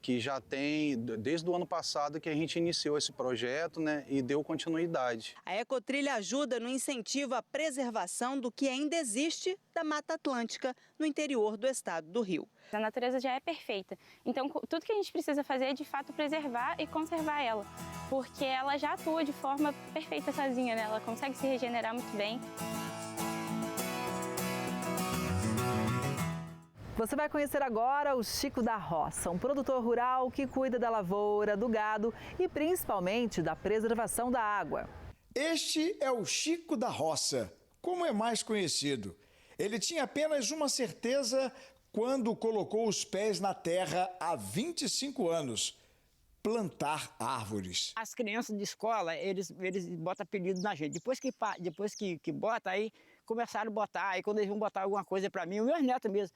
que já tem desde o ano passado que a gente iniciou esse projeto, né, e deu continuidade. A ecotrilha ajuda no incentivo à preservação do que ainda existe da Mata Atlântica no interior do estado do Rio. A natureza já é perfeita, então tudo que a gente precisa fazer é de fato preservar e conservar ela, porque ela já atua de forma perfeita sozinha, né? Ela consegue se regenerar muito bem. Você vai conhecer agora o Chico da Roça, um produtor rural que cuida da lavoura, do gado e principalmente da preservação da água. Este é o Chico da Roça, como é mais conhecido. Ele tinha apenas uma certeza quando colocou os pés na terra há 25 anos: plantar árvores. As crianças de escola, eles botam apelido na gente. Depois que bota, aí começaram a botar. Aí quando eles vão botar alguma coisa para mim, os meus netos mesmo,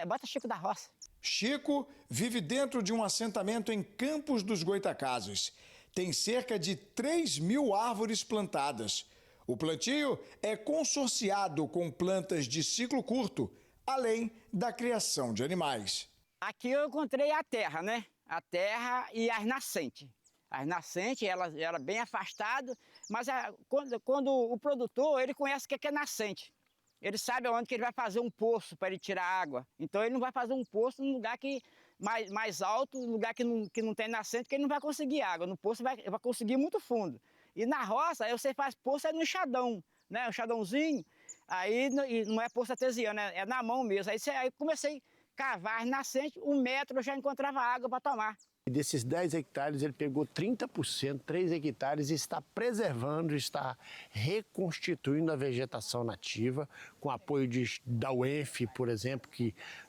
bota Chico da Roça. Chico vive dentro de um assentamento em Campos dos Goitacazes. Tem cerca de 3.000 árvores plantadas. O plantio é consorciado com plantas de ciclo curto, além da criação de animais. Aqui eu encontrei a terra, né? A terra e as nascentes. As nascentes, ela bem afastada, mas quando o produtor, ele conhece o que é nascente. Ele sabe onde que ele vai fazer um poço para ele tirar água. Então ele não vai fazer um poço num lugar mais alto, num lugar que não tem nascente, que ele não vai conseguir água. No poço vai conseguir muito fundo. E na roça, aí você faz poço no enxadão, né? Um enxadãozinho, aí não é poço artesiano, é na mão mesmo. Aí comecei a cavar as nascentes, 1 metro eu já encontrava água para tomar. E desses 10 hectares, ele pegou 30%, 3 hectares, e está preservando, está reconstituindo a vegetação nativa, com apoio da UENF, por exemplo,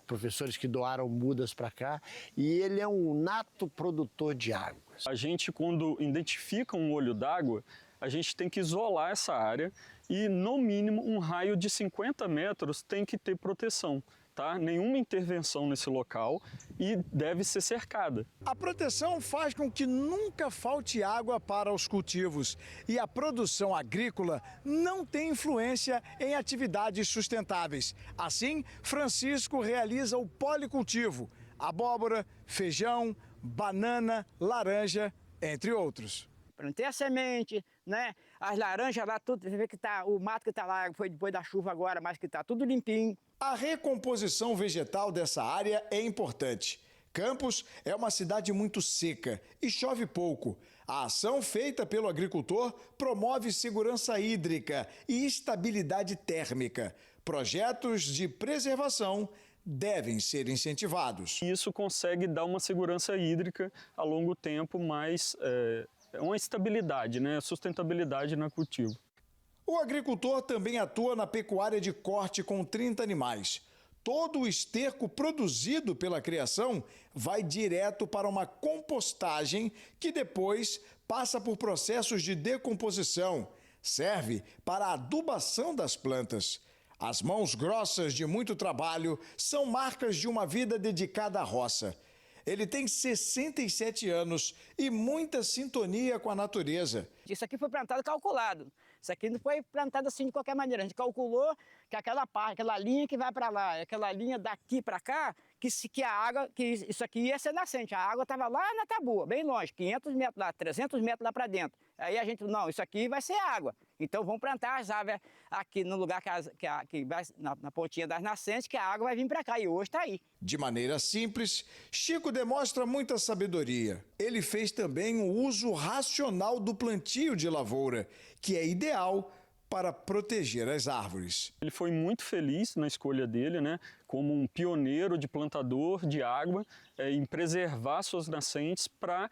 professores que doaram mudas para cá, e ele é um nato produtor de águas. A gente, quando identifica um olho d'água, a gente tem que isolar essa área e, no mínimo, um raio de 50 metros tem que ter proteção. Tá? Nenhuma intervenção nesse local e deve ser cercada. A proteção faz com que nunca falte água para os cultivos e a produção agrícola não tem influência em atividades sustentáveis. Assim, Francisco realiza o policultivo: abóbora, feijão, banana, laranja, entre outros. Plantei a semente, né? As laranjas lá, tudo, você vê que o mato que está lá foi depois da chuva agora, mas que está tudo limpinho. A recomposição vegetal dessa área é importante. Campos é uma cidade muito seca e chove pouco. A ação feita pelo agricultor promove segurança hídrica e estabilidade térmica. Projetos de preservação devem ser incentivados. Isso consegue dar uma segurança hídrica a longo tempo, mas uma estabilidade, né? Sustentabilidade no cultivo. O agricultor também atua na pecuária de corte com 30 animais. Todo o esterco produzido pela criação vai direto para uma compostagem que depois passa por processos de decomposição. Serve para a adubação das plantas. As mãos grossas de muito trabalho são marcas de uma vida dedicada à roça. Ele tem 67 anos e muita sintonia com a natureza. Isso aqui foi plantado calculado. Isso aqui não foi plantado assim de qualquer maneira. A gente calculou que aquela linha que vai para lá, aquela linha daqui para cá, que a água, que isso aqui ia ser nascente. A água estava lá na Tabua, bem longe, 500 metros lá, 300 metros lá para dentro. Aí a gente, não, isso aqui vai ser água. Então vamos plantar as árvores aqui no lugar que vai, na pontinha das nascentes, que a água vai vir para cá. E hoje está aí. De maneira simples, Chico demonstra muita sabedoria. Ele fez também o uso racional do plantio de lavoura, que é ideal para proteger as árvores. Ele foi muito feliz na escolha dele, né, como um pioneiro de plantador de água, em preservar suas nascentes para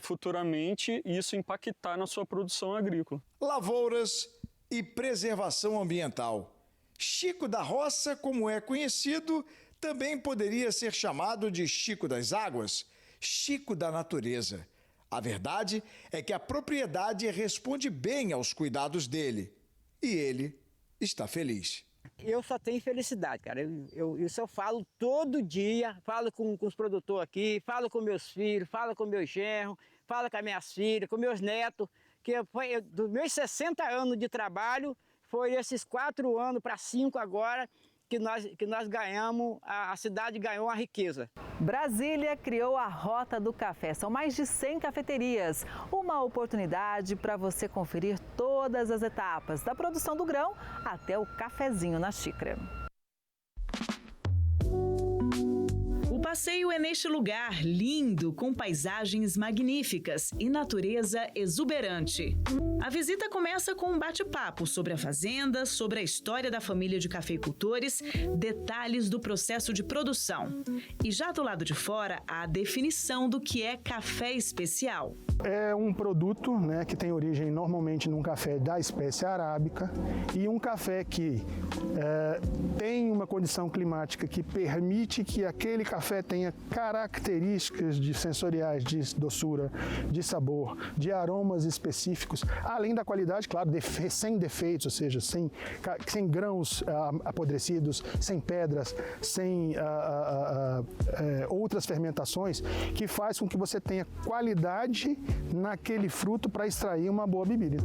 futuramente isso impactar na sua produção agrícola. Lavouras e preservação ambiental. Chico da Roça, como é conhecido, também poderia ser chamado de Chico das Águas, Chico da Natureza. A verdade é que a propriedade responde bem aos cuidados dele e ele está feliz. Eu só tenho felicidade, cara. Isso eu falo todo dia, falo com os produtores aqui, falo com meus filhos, falo com meus genros, falo com as minhas filhas, com meus netos, que dos meus 60 anos de trabalho, foi esses 4 anos para 5 agora, que nós ganhamos, a cidade ganhou a riqueza. Brasília criou a Rota do Café. São mais de 100 cafeterias. Uma oportunidade para você conferir todas as etapas, da produção do grão até o cafezinho na xícara. passeio é neste lugar lindo, com paisagens magníficas e natureza exuberante. A visita começa com um bate-papo sobre a fazenda, sobre a história da família de cafeicultores, detalhes do processo de produção. E já do lado de fora, a definição do que é café especial. É um produto, né, que tem origem normalmente num café da espécie arábica e um café que tem uma condição climática que permite que aquele café tenha características sensoriais de doçura, de sabor, de aromas específicos, além da qualidade, claro, sem defeitos, ou seja, sem grãos apodrecidos, sem pedras, sem outras fermentações, que faz com que você tenha qualidade naquele fruto para extrair uma boa bebida.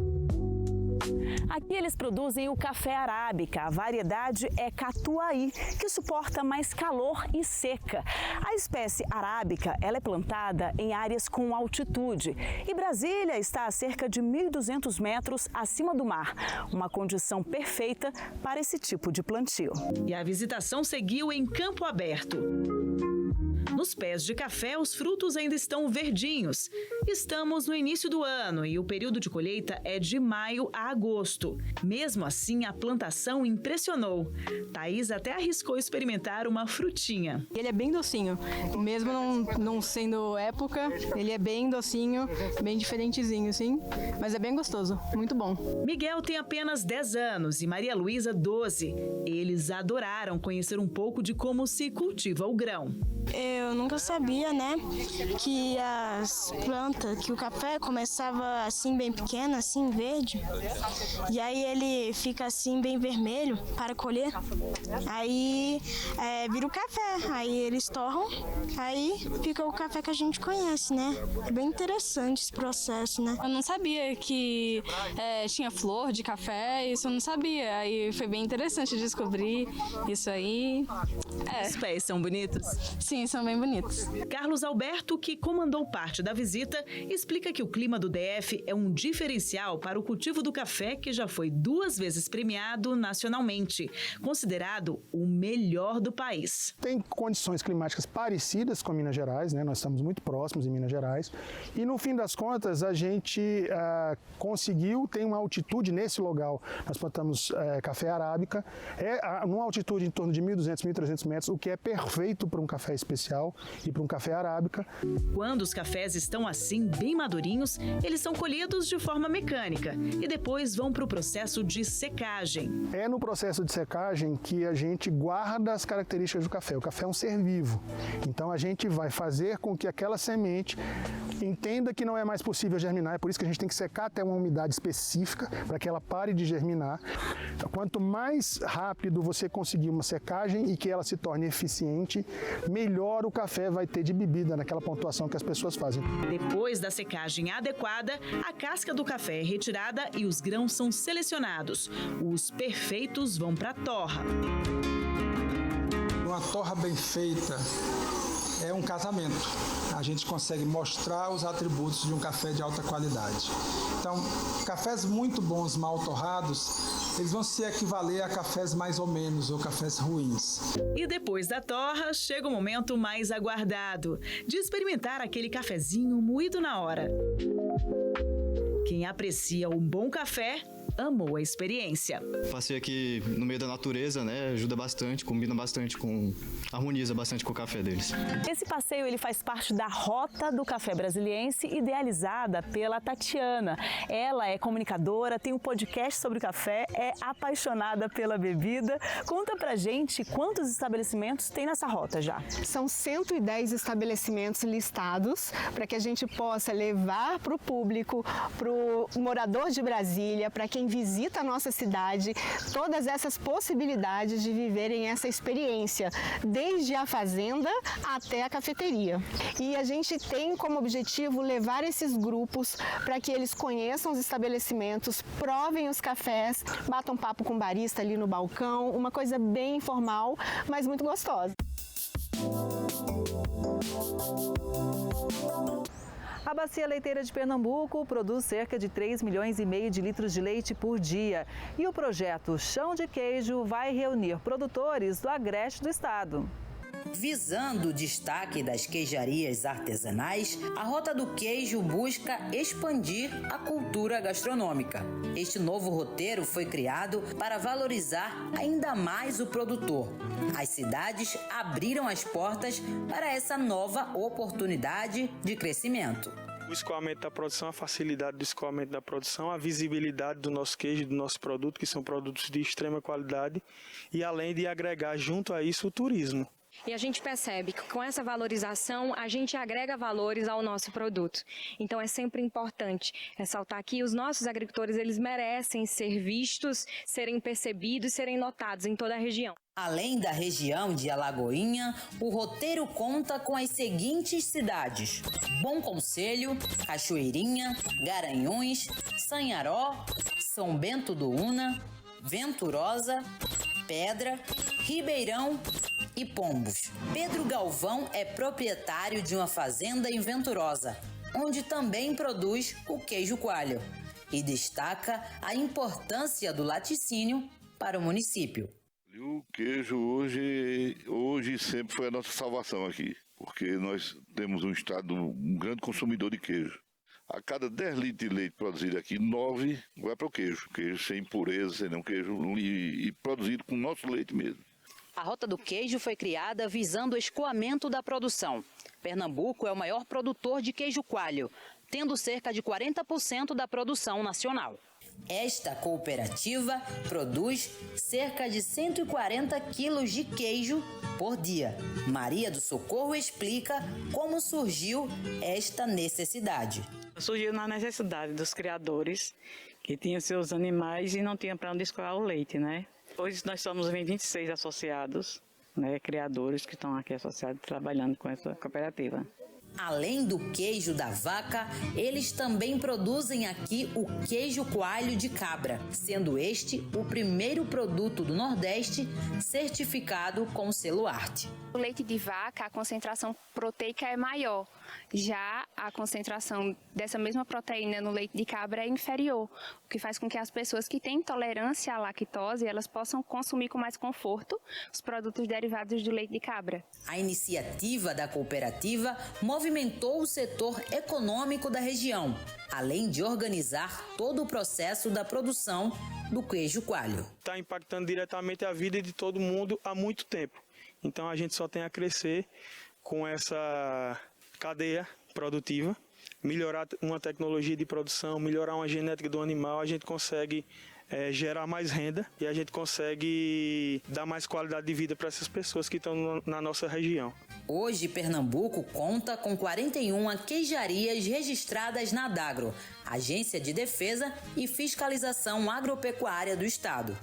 Aqui eles produzem o café arábica, a variedade é Catuai, que suporta mais calor e seca. A espécie arábica ela é plantada em áreas com altitude e Brasília está a cerca de 1.200 metros acima do mar, uma condição perfeita para esse tipo de plantio. E a visitação seguiu em campo aberto. Nos pés de café, os frutos ainda estão verdinhos. Estamos no início do ano e o período de colheita é de maio a agosto. Mesmo assim, a plantação impressionou. Thaís até arriscou experimentar uma frutinha. Ele é bem docinho, mesmo não sendo época, ele é bem docinho, bem diferentezinho, sim, mas é bem gostoso, muito bom. Miguel tem apenas 10 anos e Maria Luísa 12. Eles adoraram conhecer um pouco de como se cultiva o grão. Eu nunca sabia, né, que as plantas, que o café começava assim bem pequeno, assim verde, e aí ele fica assim bem vermelho para colher, aí vira o café, aí eles torram, aí fica o café que a gente conhece, né? É bem interessante esse processo, né? Eu não sabia que tinha flor de café, isso eu não sabia, aí foi bem interessante descobrir isso aí. Os pés são bonitos? Sim, são bem bonitos. Carlos Alberto, que comandou parte da visita, explica que o clima do DF é um diferencial para o cultivo do café, que já foi 2 vezes premiado nacionalmente, considerado o melhor do país. Tem condições climáticas parecidas com Minas Gerais, né? Nós estamos muito próximos em Minas Gerais, e no fim das contas a gente conseguiu ter uma altitude nesse local. Nós plantamos café arábica, numa altitude em torno de 1.200, 1.300 metros, o que é perfeito para um café especial e para um café arábica. Quando os cafés estão assim, bem madurinhos, eles são colhidos de forma mecânica e depois vão para o processo de secagem. É no processo de secagem que a gente guarda as características do café. O café é um ser vivo, então a gente vai fazer com que aquela semente entenda que não é mais possível germinar, é por isso que a gente tem que secar até uma umidade específica para que ela pare de germinar. Quanto mais rápido você conseguir uma secagem e que ela se torne eficiente, melhor o café vai ter de bebida naquela pontuação que as pessoas fazem. Depois da secagem adequada, a casca do café é retirada e os grãos são selecionados. Os perfeitos vão para a torra. Uma torra bem feita é um casamento. A gente consegue mostrar os atributos de um café de alta qualidade. Então, cafés muito bons, mal torrados, eles vão se equivaler a cafés mais ou menos, ou cafés ruins. E depois da torra, chega o momento mais aguardado, de experimentar aquele cafezinho moído na hora. Quem aprecia um bom café amou a experiência. Passeio aqui no meio da natureza, né? Ajuda bastante, combina bastante harmoniza bastante com o café deles. Esse passeio ele faz parte da Rota do Café Brasiliense, idealizada pela Tatiana. Ela é comunicadora, tem um podcast sobre café, é apaixonada pela bebida. Conta pra gente quantos estabelecimentos tem nessa rota já. São 110 estabelecimentos listados para que a gente possa levar para o público, para o morador de Brasília, para quem visita a nossa cidade, todas essas possibilidades de viverem essa experiência, desde a fazenda até a cafeteria. E a gente tem como objetivo levar esses grupos para que eles conheçam os estabelecimentos, provem os cafés, batam papo com o barista ali no balcão, uma coisa bem informal, mas muito gostosa. A Bacia Leiteira de Pernambuco produz cerca de 3,5 milhões de litros de leite por dia. E o projeto Chão de Queijo vai reunir produtores do agreste do estado. Visando o destaque das queijarias artesanais, a Rota do Queijo busca expandir a cultura gastronômica. Este novo roteiro foi criado para valorizar ainda mais o produtor. As cidades abriram as portas para essa nova oportunidade de crescimento. O escoamento da produção, a facilidade do escoamento da produção, a visibilidade do nosso queijo, do nosso produto, que são produtos de extrema qualidade, e além de agregar junto a isso o turismo. E a gente percebe que com essa valorização a gente agrega valores ao nosso produto. Então é sempre importante ressaltar que os nossos agricultores eles merecem ser vistos, serem percebidos, serem notados em toda a região. Além da região de Alagoinha, o roteiro conta com as seguintes cidades: Bom Conselho, Cachoeirinha, Garanhuns, Sanharó, São Bento do Una, Venturosa, Pedra, Ribeirão e Pombos. Pedro Galvão é proprietário de uma fazenda em Venturosa, onde também produz o queijo coalho, e destaca a importância do laticínio para o município. O queijo hoje sempre foi a nossa salvação aqui, porque nós temos um grande consumidor de queijo. A cada 10 litros de leite produzido aqui, 9 vai para o queijo. Queijo sem impureza, sem nenhum queijo, e produzido com o nosso leite mesmo. A Rota do Queijo foi criada visando o escoamento da produção. Pernambuco é o maior produtor de queijo coalho, tendo cerca de 40% da produção nacional. Esta cooperativa produz cerca de 140 quilos de queijo por dia. Maria do Socorro explica como surgiu esta necessidade. Surgiu na necessidade dos criadores que tinham seus animais e não tinham para onde escoar o leite, né? Hoje nós somos 26 associados, né, criadores que estão aqui associados trabalhando com essa cooperativa. Além do queijo da vaca, eles também produzem aqui o queijo coalho de cabra, sendo este o primeiro produto do Nordeste certificado com selo Arte. O leite de vaca, a concentração proteica é maior. Já a concentração dessa mesma proteína no leite de cabra é inferior, o que faz com que as pessoas que têm intolerância à lactose, elas possam consumir com mais conforto os produtos derivados do leite de cabra. A iniciativa da cooperativa movimentou o setor econômico da região, além de organizar todo o processo da produção do queijo coalho. Está impactando diretamente a vida de todo mundo há muito tempo. Então a gente só tem a crescer com essa cadeia produtiva, melhorar uma tecnologia de produção, melhorar uma genética do animal, a gente consegue gerar mais renda e a gente consegue dar mais qualidade de vida para essas pessoas que estão na nossa região. Hoje, Pernambuco conta com 41 queijarias registradas na Adagro, Agência de Defesa e Fiscalização Agropecuária do Estado.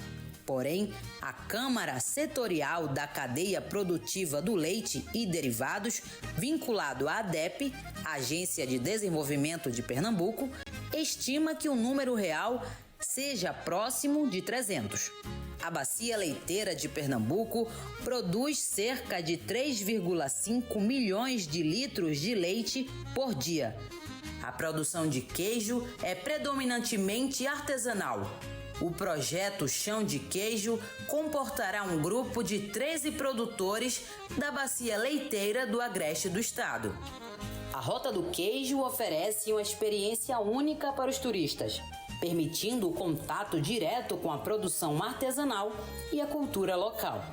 Porém, a Câmara Setorial da Cadeia Produtiva do Leite e Derivados, vinculado à ADEP, Agência de Desenvolvimento de Pernambuco, estima que o número real seja próximo de 300. A Bacia Leiteira de Pernambuco produz cerca de 3,5 milhões de litros de leite por dia. A produção de queijo é predominantemente artesanal. O projeto Chão de Queijo comportará um grupo de 13 produtores da Bacia Leiteira do Agreste do Estado. A Rota do Queijo oferece uma experiência única para os turistas, permitindo o contato direto com a produção artesanal e a cultura local.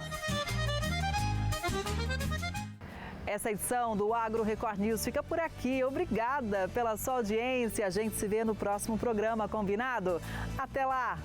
Essa edição do Agro Record News fica por aqui. Obrigada pela sua audiência. A gente se vê no próximo programa, combinado? Até lá!